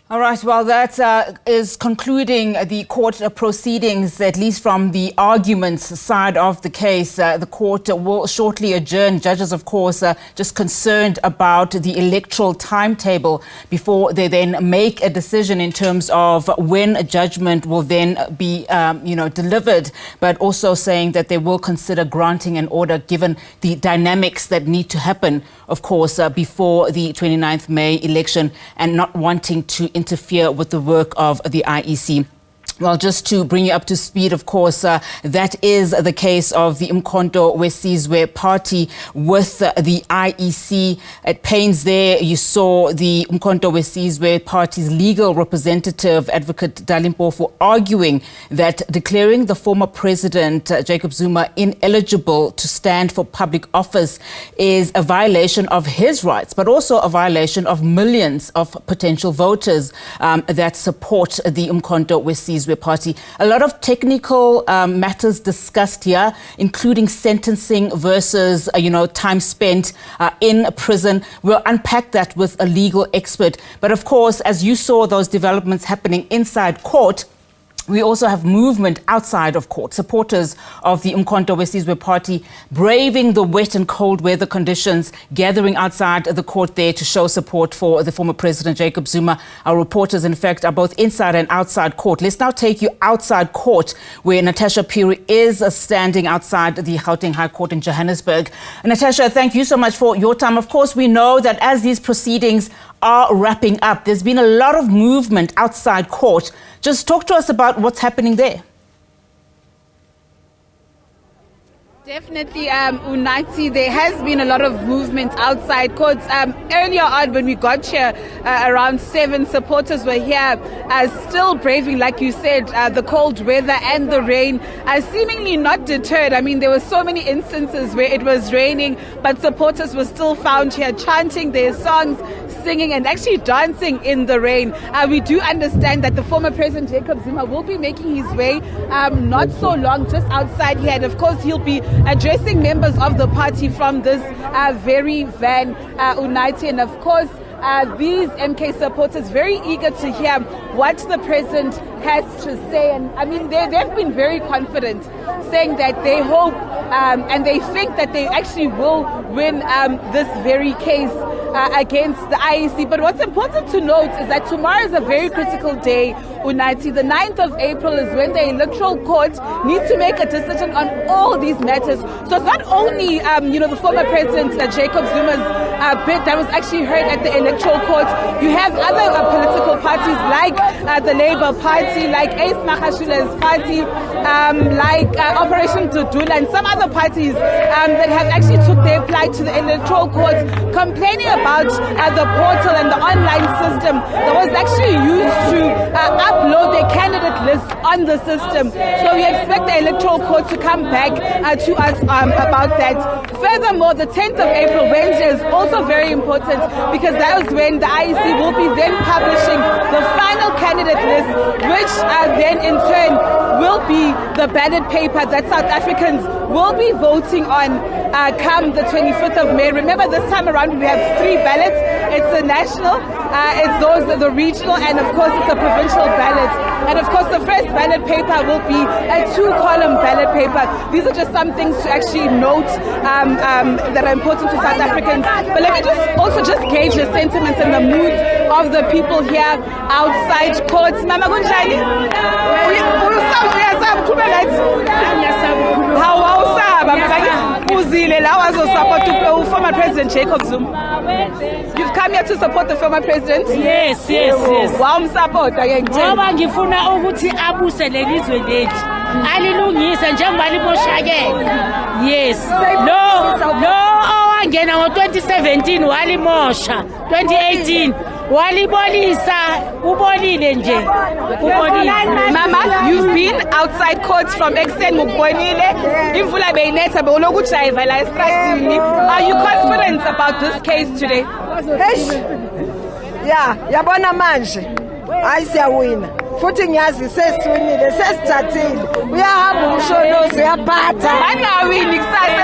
All right, well, that is concluding the court proceedings, at least from the arguments side of the case. The court will shortly adjourn. Judges, of course, just concerned about the electoral timetable before they then make a decision in terms of when a judgment will then be, delivered, but also saying that they will consider granting an order given the dynamics that need to happen, of course, before the 29th May election, and not wanting to interfere with the work of the IEC. Well, just to bring you up to speed, of course, that is the case of the Umkhonto weSizwe party with the IEC. At pains there, you saw the Umkhonto weSizwe party's legal representative, Advocate Dalimpofu, arguing that declaring the former president, Jacob Zuma, ineligible to stand for public office is a violation of his rights, but also a violation of millions of potential voters that support the Umkhonto weSizwe party. A lot of technical matters discussed here, including sentencing versus, time spent in prison. We'll unpack that with a legal expert. But of course, as you saw those developments happening inside court, we also have movement outside of court. Supporters of the Umkhonto weSizwe party braving the wet and cold weather conditions, gathering outside the court there to show support for the former president, Jacob Zuma. Our reporters, in fact, are both inside and outside court. Let's now take you outside court, where Natasha Piri is standing outside the Gauteng High Court in Johannesburg. Natasha, thank you so much for your time. Of course, we know that as these proceedings are wrapping up, there's been a lot of movement outside court. Just talk to us about what's happening there. Definitely, Unathi, there has been a lot of movement outside courts. Earlier on, when we got here, around 7 supporters were here, still braving, like you said, the cold weather and the rain, seemingly not deterred. I mean, there were so many instances where it was raining, but supporters were still found here chanting their songs, singing and actually dancing in the rain. We do understand that the former president, Jacob Zuma, will be making his way not so long, just outside here. And of course, he'll be addressing members of the party from this very van, Unathi. And of course, these MK supporters very eager to hear what the president has to say. And I mean, they've been very confident, saying that they hope and they think that they actually will win this very case against the IEC. But what's important to note is that tomorrow is a very critical day, Unathi. The 9th of April is when the electoral court needs to make a decision on all these matters. So it's not only, the former president, Jacob Zuma's bid that was actually heard at the electoral court. You have other political parties like the Labour Party, like Ace Magashula's party, like Operation Dudula, and some other parties that have actually took their plight to the electoral court, complaining about the portal and the online system that was actually used to upload their candidate list on the system. So we expect the electoral court to come back to us about that. Furthermore, the 10th of April, Wednesday, is also very important because that is when the IEC will be then publishing the final candidate list, which then in turn will be the ballot paper that South Africans will be voting on come the 25th of May. Remember, this time around we have 3 ballots. It's the national, it's the regional, and of course it's the provincial ballot. And of course the first ballot paper will be a 2-column ballot paper. These are just some things to actually note that are important to South Africans. But let me just gauge the sentiments and the mood of the people here outside courts. Mama Gunjani? Former President Jacob Zuma. You've come here to support the former president? Yes. Wow, support again. Ngoba ngifuna ukuthi abuse lelizwe lethu. Alilungise njengoba liboshakele. Yes. No owangena ngo-2017 walimosha. 2018 walibolisa ubolile nje. Mama, you've been outside courts from Exen Mukbonile. Imvula beyinetha bewulokujayiva la estradini. Are you confident about this case today? Yabona manje. Hayi siyawina. Futhi ngiyazi sesiwinile, sesithathile. Uyahamba umsholozi uyaphatha. Angawini kusasa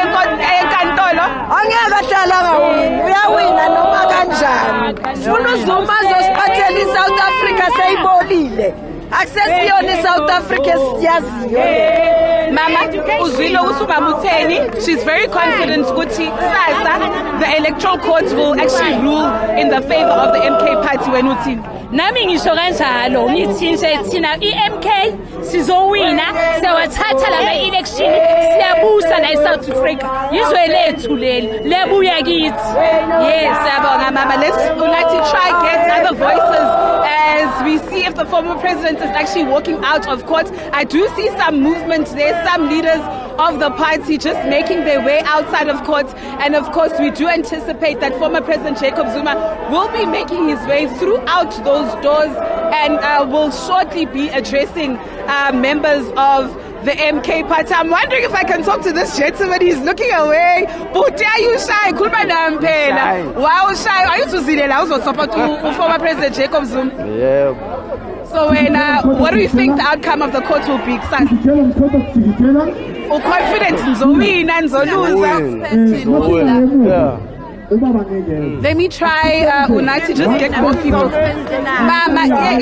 enkantolo. Angeke ahlala ngawini. Uyawina noma kanjani. Funa uZuma azosiphathela iSouth Africa Africa seyibolile. Akusesiyona South Africa siyaziyo. Mama, uzwile ukuthi uMamutheni, she's very confident ukuthi kusasa the electoral courts will actually rule in the favor of the MK party when uthini. Nami ngisho kanjalo ngithi nje thina iMK sizowina sewathatha lama election siyabusa la eSouth Africa izwe lethu leli lebuya kithi. Yes, siyabonga mama. Let's try get other voices as we see if the former president is actually walking out of court. I do see some movement there, some leaders of the party just making their way outside of court, and of course we do anticipate that former President Jacob Zuma will be making his way throughout those doors and will shortly be addressing members of the MK party. I'm wondering if I can talk to this gentleman. He's looking away. But are you shy? Wow, shy. Are you to see the support former President Jacob Zuma? Yeah. So what do you think the outcome of the court will be? Confident in Yeah. Let me try Unai to just get more people. Mama, are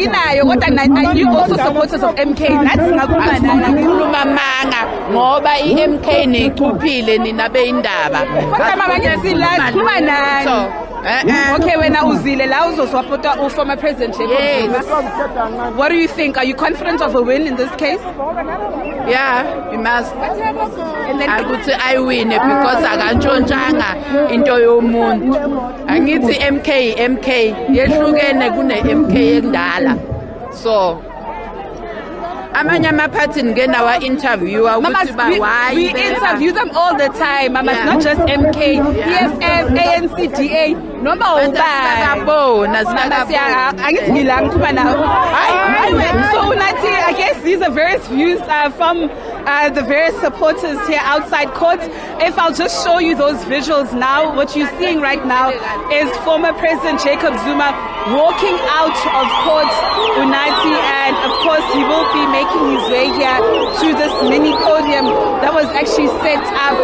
you also supporters of MK? That's not Khuluma manga ngoba iMK nechuphile nina beindaba. Mama ngithi la khuluma nani? Okay, when I uzile la uzosupporta former President Jacob Zuma. What do you think? Are you confident of a win in this case? Yeah, we must. I would say I win because akantshontshanga into yomuntu. Angithi MK yehlukene kune MK ekudala. So amanye amaphathi ngena wa interviewer ukuthi ba why we interview them all the time. Mama, it's not just MK, EFF, ANC, DA, noma ubani. So Unati, I guess these are various views from the various supporters here outside court. If I'll just show you those visuals now, what you're seeing right now is former President Jacob Zuma walking out of court, Unati, and of course he will be making his way here to this mini podium that was actually set up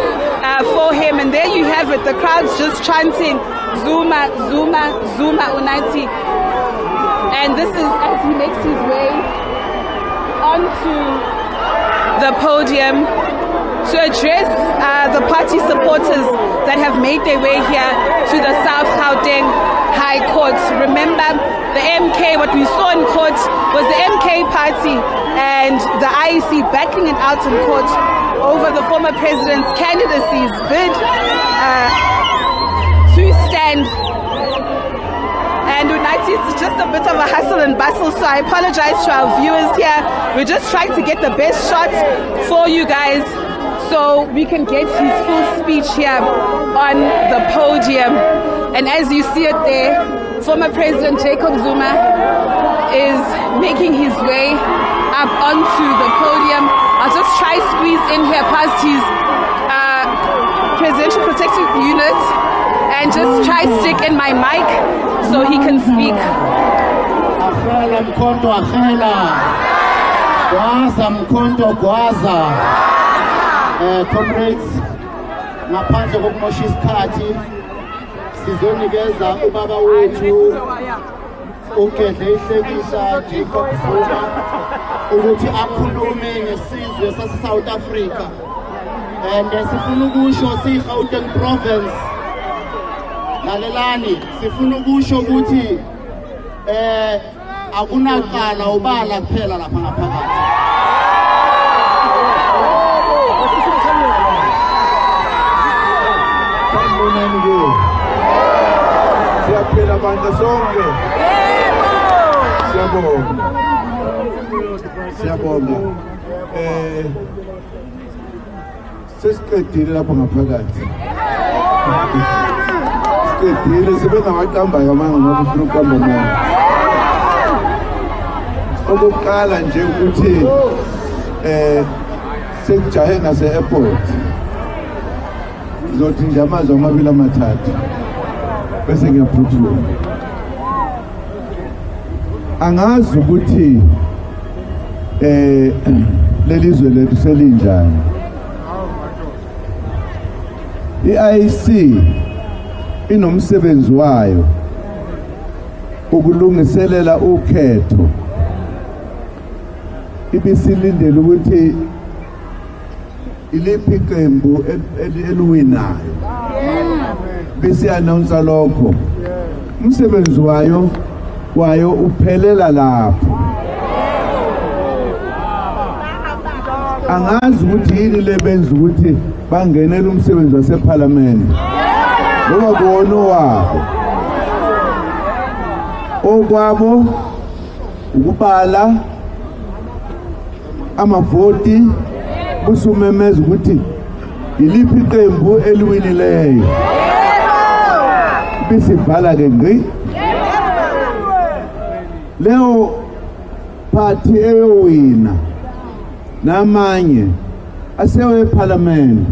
for him. And there you have it, the crowd's just chanting Zuma, Zuma, Zuma, Unati. And this is as he makes his way onto the podium to address the party supporters that have made their way here to the South Gauteng High Court. Remember, the MK, what we saw in court was the MK party and the IEC battling it out in court over the former president's candidacy's bid to stand. And United, it's just a bit of a hustle and bustle, so I apologize to our viewers here. We're just trying to get the best shots for you guys so we can get his full speech here on the podium. And as you see it there, former President Jacob Zuma is making his way up onto the podium. I'll just try squeeze in here past his presidential protective unit and just try stick in my mic so he can speak. Comrades, ngaphandle kokumosha isikhathi sizonikeza ubaba wethu uGedle Ihlekisa Jacob Zuma ukuthi akhulume ngesizwe sase-South Africa. And sifuna ukusho si-Gauteng province, lalelani, sifuna ukusho ukuthi akunaqala ubala kuphela lapha ngaphakathi. Siyaphila bandla sonke. Siyabonga. Sesiqedile lapha ngaphakathi. Siqedile sibe namaqamba kamanga ngoba ufuna uqamba nayo. Okuqala nje ukuthi sekujahe ngase-airport. Zothi nje amazwi amabili amathathu bese ngiyaphuthuma. Angazi ukuthi lelizwe lethu selinjani. I-IEC inomsebenzi wayo ukulungiselela ukhetho ibisilindele ukuthi iliphi iqembu eliwinayo bese announce lokho umsebenzi wayo uphelela lapho angazi ukuthi yini lebenza ukuthi bangenele umsebenzi waseParliament ngoba kuwona wabo okwabo ukubala amavoti kusumemeza ukuthi iliphi iqembu eliwinileyo bisibhala ke ngqi leo party eyowina namanye asewe eParliament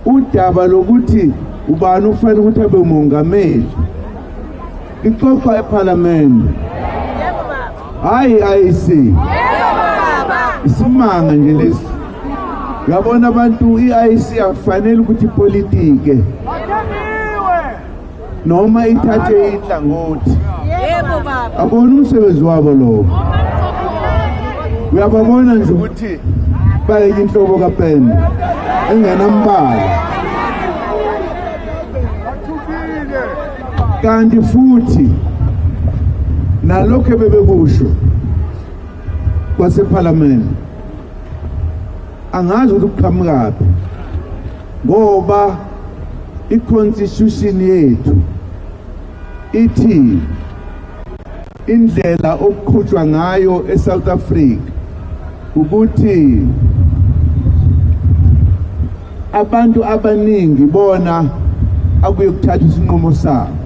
udaba lokuthi ubani ufanele ukuthi abe umongameli ixoxa eParliament hayi IEC isimanga nje lesi yabona abantu iIEC afanele ukuthi politike noma ithathe inhlangothi abona umsebenzi wabo lo uyababona nje ukuthi bayinhlobo kaPende engenambala kanti futhi nalokho bebekusho kwaseParliament angazi ukuthi kuqhamukapi ngoba iconstitution yethu ithi indlela okukhutshwa ngayo eSouth Africa ukuthi abantu abaningi bona akuye kuthatha isinqumo sabo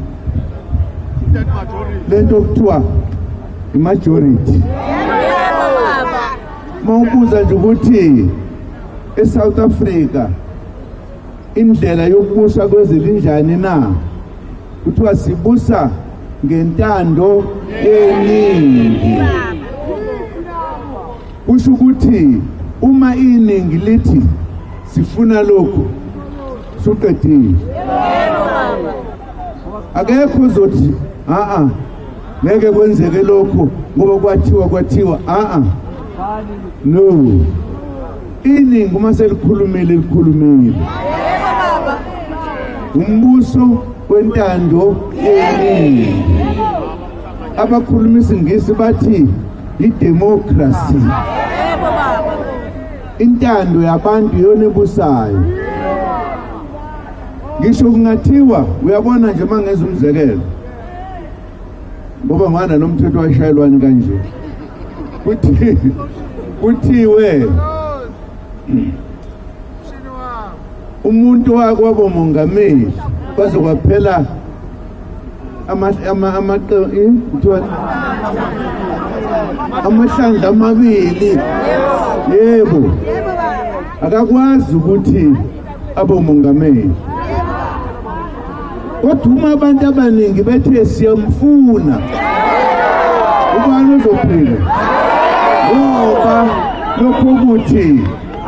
lento kuthiwa imajority mawubuza nje ukuthi eSouth Africa indlela yokubusa kwezelinjani na kuthiwa sibusa ngentando yeningi kusho ukuthi uma iningi lithi sifuna lokho suqedile akekho uzothi ngeke kwenzeke lokho ngoba kwathiwa no iningi uma selikhulumile umbuso wentando yeningi abakhuluma isingisi bathi idemocracy intando yabantu yona ebusayo ngisho kungathiwa uyabona nje mangeza umzekelo ngoba ngana nomthetho washayelwani kanje kuthiwe umuntu wakwabo mongameli bazokwaphela amahlandla amabili yebo akakwazi ukuthi abomongameli kodwa uma abantu abaningi bethe siyamfuna ubani uzophila ngoba lokho ukuthi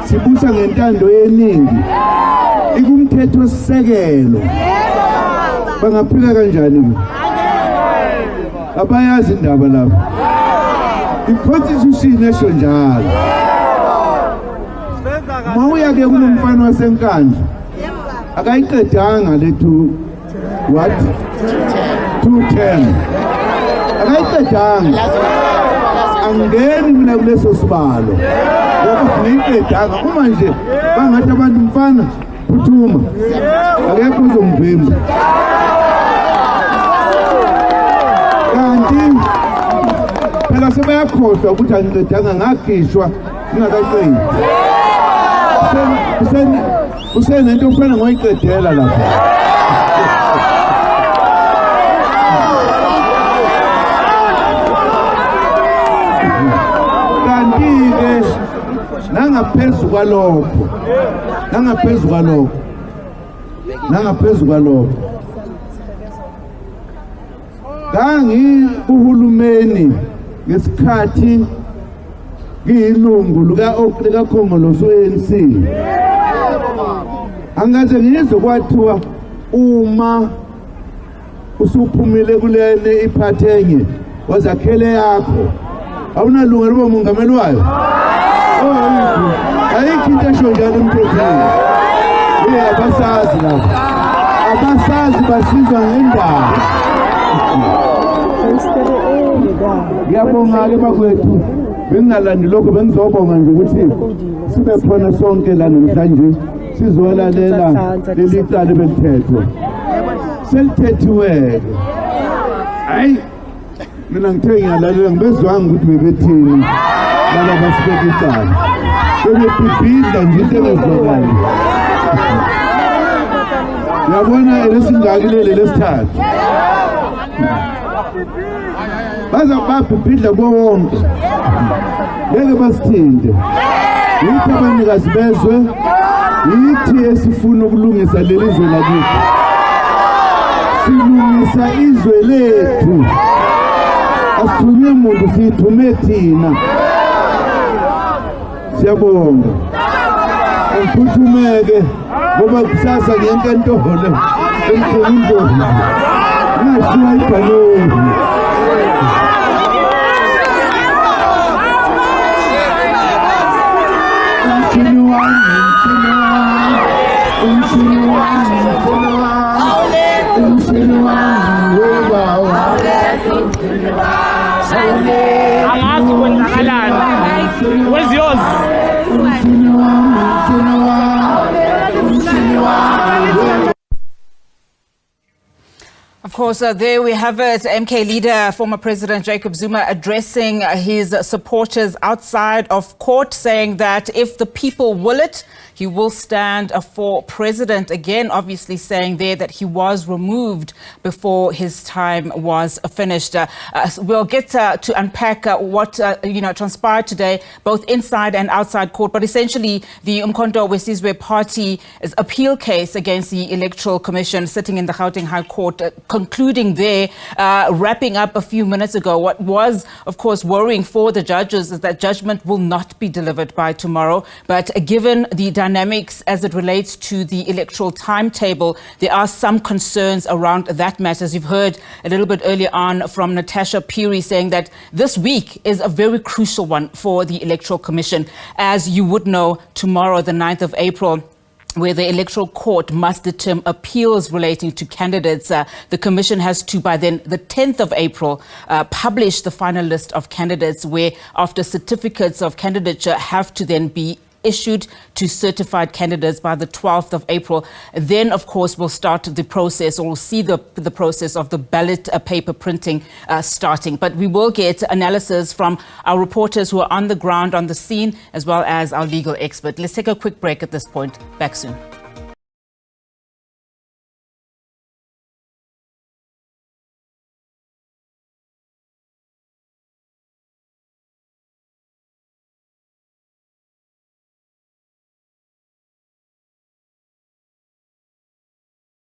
sibusa ngentando yeningi ikumthetho sisekelo bangaphila kanjani abayazi indaba lapho iconstitution esho njalo mawuya ke kunomfana wasenkandla akayiqedanga lethu what 210 akayiqedanga angeni mina kuleso sibalo ngoba ngiyiqedanga uma nje bangathi abantu mfana phuthuma akekho uzomvimba kanti phela sebayakhohlwa ukuthi angiqedanga ngakhishwa ngingakaqedi usenento ofana ngoyiqedela lapha kanti-ke nangaphezu kwalokho uhulumeni ngesikhathi ngiyilungu likakhongolose ANC angaze ngizwe kwathiwa uma usuphumile kulene iphathenye wazakhele yakho awunalungelo loba umongameli wayo ayikho into esho njalo emthethweni abasazi lapha abasazi basizwa ngendaba ngiyabonga-ke bakwethu bengingalandi lokho bengizobonga nje ukuthi sibe khona sonke la namhlanje sizolalela leli cala belithethwe selithethiwe-ke hayi mina ngithe ngiyalalela ngibezwanga ukuthi bebethini laba basibeka icala bebebhibhidla nje into engezwakali uyabona lesingaki leli lesithathu baza babhibhidla bonke ngeke basithinte yithi abanikazi bezwe yithi esifuna ukulungisa leli zwe lakithi silungisa izwe lethu asithunywe muntu siyithume thina siyabonga angiphuthumeke ngoba kusasa ngenkantolo emkhulu ngashiwa ibhaloni Where's yours? Of course, there we have it. MK leader, former President Jacob Zuma addressing his supporters outside of court, saying that if the people will it, he will stand for president again, obviously saying there that he was removed before his time was finished. We'll get to unpack what transpired today, both inside and outside court. But essentially, the Umkhonto Wesizwe Party's appeal case against the Electoral Commission sitting in the Gauteng High Court, concluding there, wrapping up a few minutes ago. What was, of course, worrying for the judges is that judgment will not be delivered by tomorrow. But given the dynamics as it relates to the electoral timetable, there are some concerns around that matter. As you've heard a little bit earlier on from Natasha Puri saying that this week is a very crucial one for the Electoral Commission. As you would know, tomorrow, the 9th of April, where the Electoral Court must determine appeals relating to candidates. The Commission has to, by then, the 10th of April, publish the final list of candidates, where after certificates of candidature have to then be issued to certified candidates by the 12th of April. Then, of course, we'll start the process, or we'll see the process of the ballot paper printing starting. But we will get analysis from our reporters who are on the ground, on the scene, as well as our legal expert. Let's take a quick break at this point. Back soon.